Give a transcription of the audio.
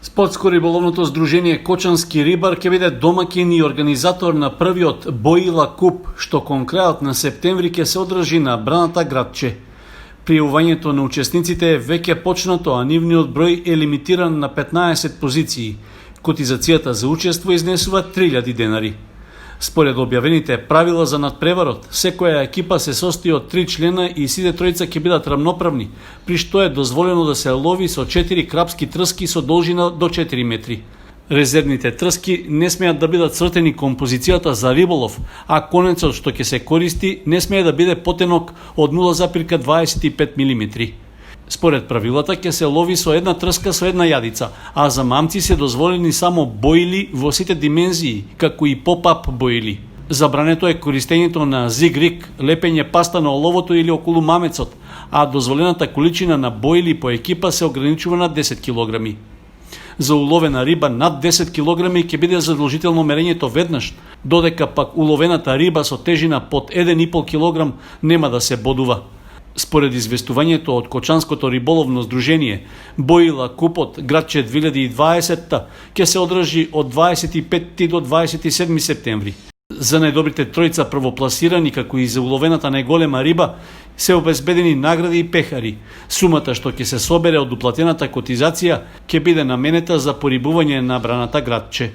Спортско-риболовното здружение Кочански рибар ќе биде домаќин и организатор на првиот Боила куп, што кон крајот на септември ќе се одржи на Браната градче. Пријавувањето на учесниците е веќе почнато, а нивниот број е лимитиран на 15 позиции. Котизацијата за учество изнесува 3000 денари. Според објавените правила за надпреварот, секоја екипа се состои од 3 члена и сите тројца ќе бидат рамноправни, при што е дозволено да се лови со 4 крапски трски со должина до 4 метри. Резервните трски не смеат да бидат цртени кон позицијата за риболов, а конецот што ќе се користи не смее да биде потенок од 0,25 мм. Според правилата ќе се лови со една трска со една јадица, а за мамци се дозволени само боили во сите димензии, како и поп-ап боили. Забрането е користењето на зиг-риг, лепење паста на оловото или околу мамецот, а дозволената количина на боили по екипа се ограничува на 10 кг. За уловена риба над 10 кг ќе биде задолжително мерењето веднаш, додека пак уловената риба со тежина под 1,5 кг нема да се бодува. Според известувањето од Кочанското риболовно здружение, Боила купот градче 2020 ќе се одржи од 25 до 27 септември. За најдобрите тројца првопласирани, како и за уловената најголема риба, се обезбедени награди и пехари. Сумата што ќе се собере од уплатената котизација ќе биде наменета за порибување на Браната градче.